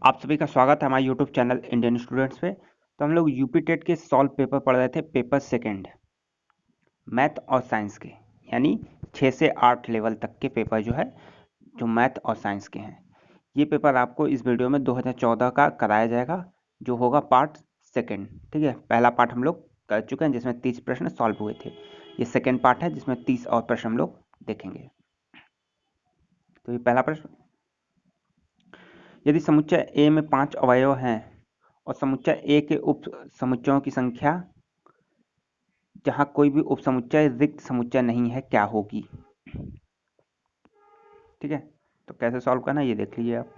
आप सभी का स्वागत है हमारे यूट्यूब चैनल इंडियन स्टूडेंट्स पे। तो हम लोग यूपी टेट के सॉल्व पेपर पढ़ रहे थे, पेपर सेकंड मैथ और साइंस के, यानी 6 से 8 लेवल तक के पेपर जो है, जो मैथ और साइंस के हैं। ये पेपर आपको इस वीडियो में 2014 का कराया जाएगा, जो होगा पार्ट सेकंड। ठीक है, पहला पार्ट हम लोग कर चुके हैं जिसमें 30 प्रश्न सॉल्व हुए थे। ये सेकंड पार्ट है जिसमें 30 और प्रश्न हम लोग देखेंगे। तो ये पहला प्रश्न, यदि समुच्चय ए में 5 अवयव हैं और समुच्चय ए के उप समुच्चयों की संख्या जहां कोई भी उप समुच्चय रिक्त समुच्चय नहीं है, क्या होगी? ठीक है, तो कैसे सॉल्व करना ये देख लीजिए आप।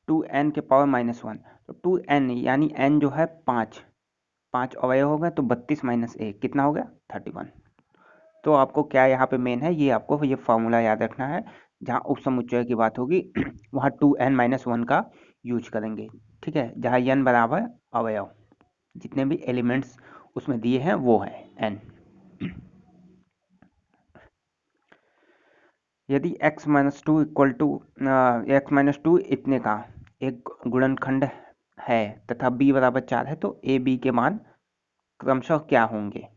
2n के पावर -1, तो 2n यानी n जो है 5 अवयव हो गए, तो 32 माइनस 1 कितना हो गया? 31। तो आपको क्या यहाँ पे मेन है, ये आपको ये फॉर्मूला याद रखना है। जहाँ उप समुच्चय की बात होगी वहाँ 2n-1 का यूज करेंगे। ठीक है, जहाँ n बराबर अवयव, जितने भी एलिमेंट्स उसमें दिए हैं वो है n। यदि x-2 इक्वल टू x-2 इतने का एक गुणनखंड है तथा b बराबर 4 है, तो a b के मान क्रमशः क्या होंगे?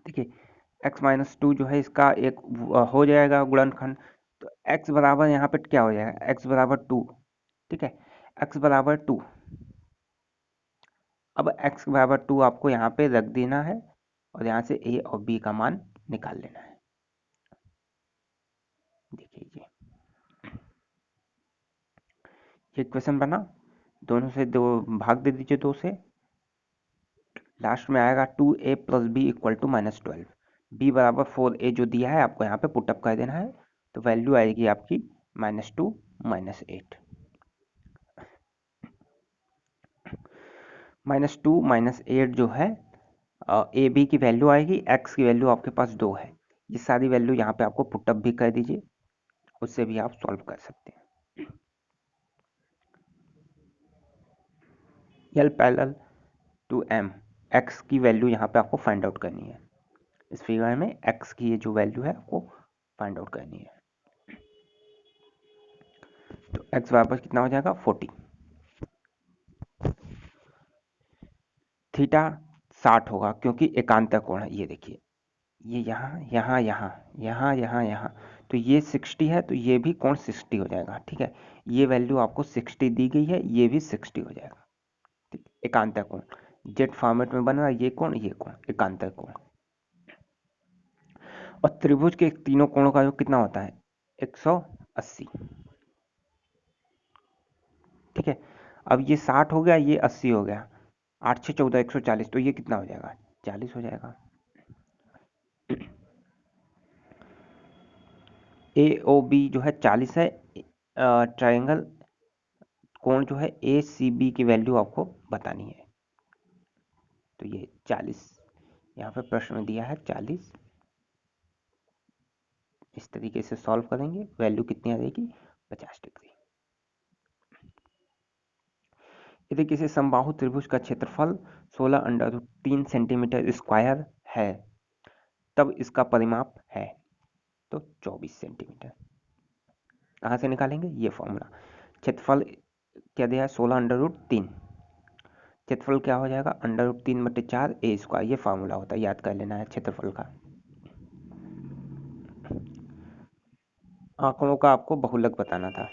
देखिए, x-2 जो है इसका एक हो जाएगा गुणनखंड, तो x बराबर यहाँ पे क्या हो जाएगा? x बराबर 2। ठीक है, x बराबर 2। अब x बराबर 2 आपको यहाँ पे रख देना है और यहाँ से a और b का मान निकाल लेना है। देखिए ये क्वेश्चन बना, दोनों से दो भाग दे दीजिए, 2 से। लास्ट में आएगा 2a plus b equal to -12। b बराबर 4a जो दिया है आपको यहाँ पे पुटअप कर देना है, तो वैल्यू आएगी आपकी -2 -8। -2 -8 जो है ए बी की वैल्यू आएगी, x की वैल्यू आपके पास 2 है। ये सारी वैल्यू यहाँ पे आपको पुटअप भी कर दीजिए, उससे भी आप सॉल्व कर सकते हैं। L parallel to m, x की वैल्यू यहाँ पे आपको फाइंड आउट करनी है। इस फिगर में x की ये जो वैल्यू है आपको फाइंड आउट करनी है। तो x बराबर कितना हो जाएगा? 40। थीटा 60 होगा क्योंकि एकांतर कोण है। ये देखिए, ये यहाँ यहाँ यहाँ यहाँ यहाँ यहाँ, तो ये 60 है, तो ये भी कोण 60 हो जाएगा। ठीक है, ये वैल्यू आपको 60 दी गई है, ये भी 60 हो जाएगा। ठीक, एकांतर कोण जेड फॉर्मेट में बन रहा है, ये कोण एकांतर कोण। और त्रिभुज के तीनों कोणों का जो कितना होता है? 180। ठीक है, अब ये 60 हो गया, ये 80 हो गया, 8 6 14 140, तो ये कितना हो जाएगा? 40 हो जाएगा। ए ओ बी जो है 40 है। ट्रायंगल कोण जो है ए सी बी की वैल्यू आपको बतानी है, तो ये 40 यहाँ पे प्रश्न में दिया है 40। इस तरीके से सॉल्व करेंगे, वैल्यू कितनी आ जाएगी? 50 डिग्री। यदि किसी समबाहु त्रिभुज का क्षेत्रफल 16√3 सेंटीमीटर स्क्वायर है, तब इसका परिमाप है तो 24 सेंटीमीटर। कहाँ से निकालेंगे? ये फॉर्मूला। क्षेत्रफल क्या दिया है? 16√3। क्षेत्रफल क्या हो जाएगा? √3/4 ए स्क्वायर। ये फार्मूला होता है, याद कर लेना है क्षेत्रफल का। आंकड़ों का आपको बहुलक बताना था।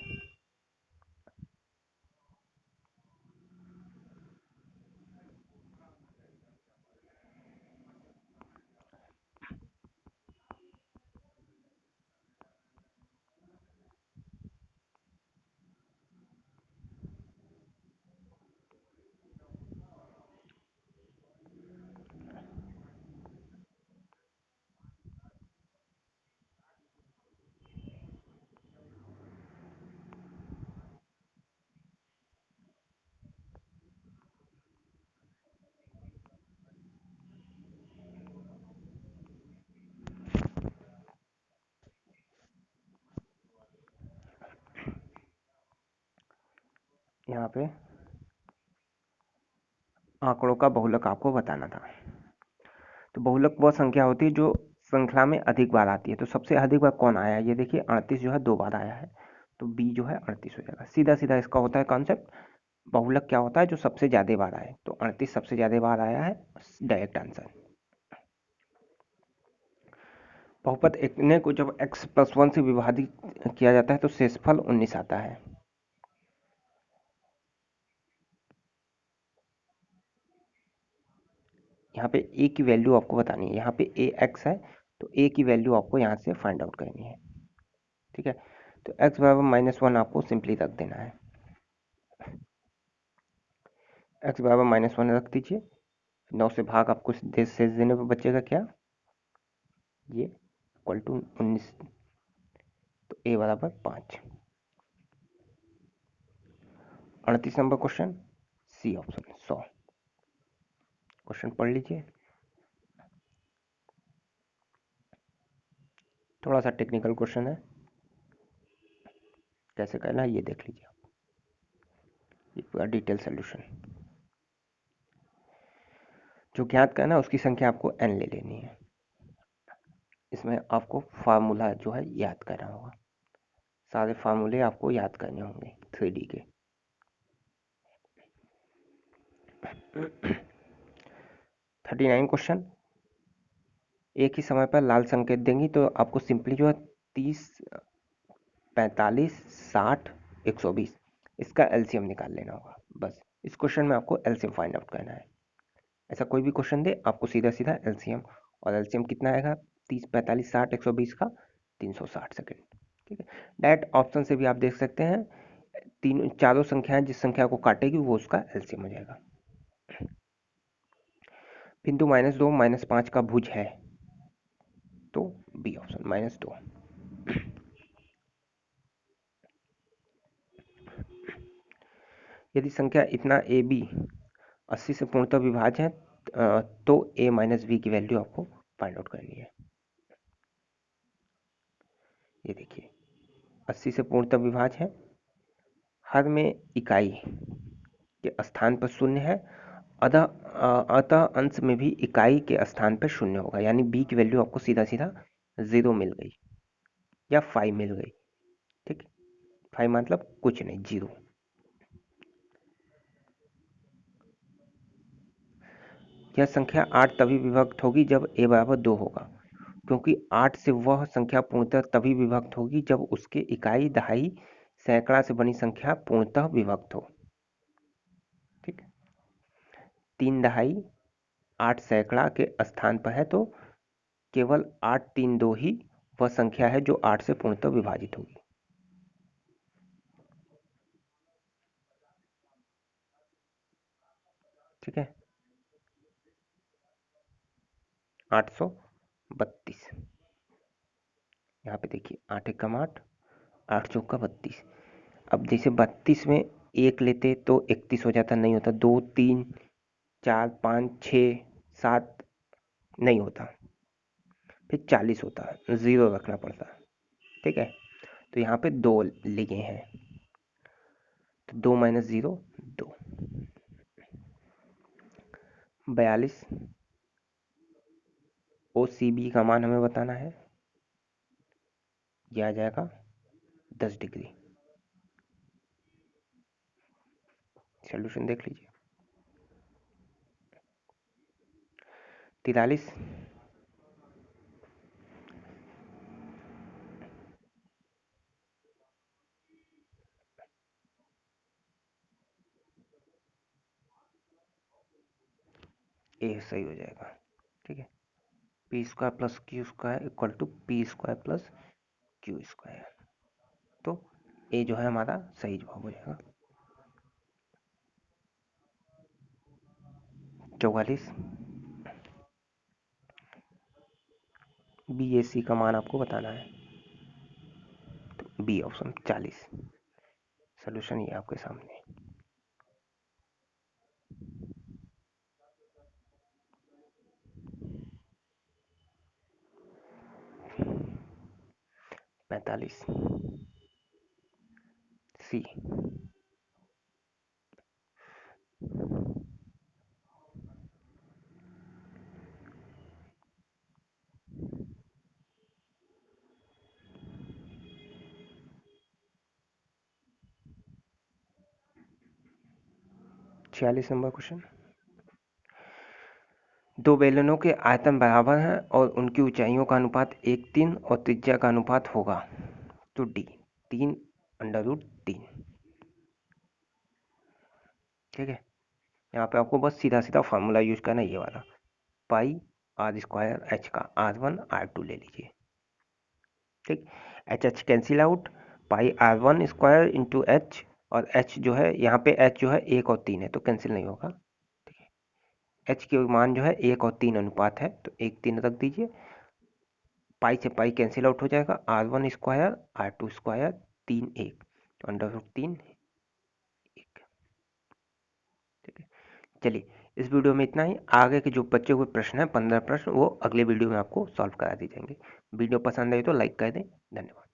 यहाँ पे आंकड़ों का बहुलक आपको बताना था। तो बहुलक वह संख्या होती है जो श्रृंखला में अधिक बार आती है। तो सबसे अधिक बार कौन आया है, ये देखिए 38 जो है 2 बार आया है, तो बी जो है 38 हो जाएगा। सीधा सीधा इसका होता है कॉन्सेप्ट, बहुलक क्या होता है, जो सबसे ज्यादा बार आए, तो 38 सबसे ज्यादा बार आया है, डायरेक्ट आंसर। बहुपद इतने को जब x+1 से विभाजित किया जाता है तो शेषफल 19 आता है। यहाँ पे a की वैल्यू आपको बतानी है, यहाँ पे a x है, तो a की वैल्यू आपको यहाँ से फाइंड आउट करनी है, ठीक है। तो x बराबर -1 आपको सिंपली रख देना है, x बराबर -1 रख दीजिए, 9 से भाग आपको शेष देने पर बचेगा क्या, ये इक्वल टू 19, तो a बराबर 5। 38 नंबर क्वेश्चन, सी ऑप्शन 100। क्वेश्चन पढ़ लीजिए, थोड़ा सा टेक्निकल क्वेश्चन है, कैसे करना है ये देख लीजिए आप, ये पूरा डिटेल सोल्यूशन। जो ज्ञात करना है उसकी संख्या आपको n ले लेनी है, इसमें आपको फार्मूला जो है याद करना होगा, सारे फार्मूले आपको याद करने होंगे 3D के। 39 क्वेश्चन, एक ही समय पर लाल संकेत देंगी तो आपको सिंपली जो है 30, 45, 60, 120 इसका एलसीएम निकाल लेना होगा। बस इस क्वेश्चन में आपको एलसीएम फाइंड आउट करना है। ऐसा कोई भी क्वेश्चन दे आपको सीधा सीधा एलसीएम, और एलसीएम कितना आएगा 30, 45, 60, 120 का 360 सेकेंड, ठीक है। डायरेक्ट ऑप्शन से भी आप देख सकते हैं, तीन चारों संख्याएं जिस संख्या को काटेगी वो उसका एलसीएम हो जाएगा। बिंदु -2 -5 का भुज है, तो बी ऑप्शन -2। यदि संख्या इतना ए बी 80 से पूर्णतः विभाज्य है तो a माइनस बी की वैल्यू आपको फाइंड आउट करनी है। ये देखिए 80 से पूर्णतः विभाज्य है, हर में इकाई के स्थान पर शून्य है, अतः अंश में भी इकाई के स्थान पर शून्य होगा, यानी b की वैल्यू आपको सीधा सीधा 0 मिल गई या 5 मिल गई, ठीक। 5 मतलब कुछ नहीं, 0। यह संख्या 8 तभी विभक्त होगी जब a बराबर 2 होगा, क्योंकि 8 से वह संख्या पूर्णतः तभी विभक्त होगी जब उसके इकाई, दहाई, सैकड़ा से बनी संख्या पूर्णतः विभक्त हो, ठीक। 3 दहाई 8 सैकड़ा के स्थान पर है, तो केवल 8, 3, 2 ही वह संख्या है जो 8 से पूर्णतः विभाजित होगी, ठीक है। 832, यहाँ पे देखिए 8 एकम 8, 8 चौका 32। अब जैसे 32 में एक लेते तो 31 हो जाता, नहीं होता, 2, 3, 4, 5, 6, 7 नहीं होता, फिर 40 होता है, 0 रखना पड़ता है, ठीक है। तो यहाँ पे 2 लिए हैं, तो 2 माइनस 0 2। 42 ओ सी बी का मान हमें बताना है, यह आ जाएगा 10 डिग्री। सोल्यूशन देख लीजिए। 43 ए सही हो जाएगा, ठीक है। P square plus q square equal to p square plus q square, तो ए जो है हमारा सही जवाब हो जाएगा। 44 बी ए सी का मान आपको बताना है, तो बी ऑप्शन 40। सोल्यूशन ये आपके सामने। 45 सी। 46 नंबर क्वेश्चन। दो बेलनों के आयतन बराबर हैं और उनकी ऊंचाइयों का अनुपात 1:3 और त्रिज्या का अनुपात होगा तो d 3/√3। ठीक है, यहाँ पे आपको बस सीधा सीधा फार्मूला यूज करना है, ये वाला पाई r² h का r1 r2 ले लीजिए। ठीक, h कैंसिल आउट, पाई r1² इंटू एच, और h जो है यहाँ पे h जो है 1 और 3 है तो कैंसिल नहीं होगा। ठीक है, h के मान जो है 1 और 3 अनुपात है तो 1:3 रख दीजिए। पाई से पाई कैंसिल आउट हो जाएगा, r1² r2², 3 1 तो √3 1। ठीक है, चलिए इस वीडियो में इतना ही। आगे के जो बच्चे हुए प्रश्न हैं 15 प्रश्न वो अगले वीडियो में आपको सॉल्व करा दिए जाएंगे। वीडियो पसंद आए तो लाइक कर दें। धन्यवाद।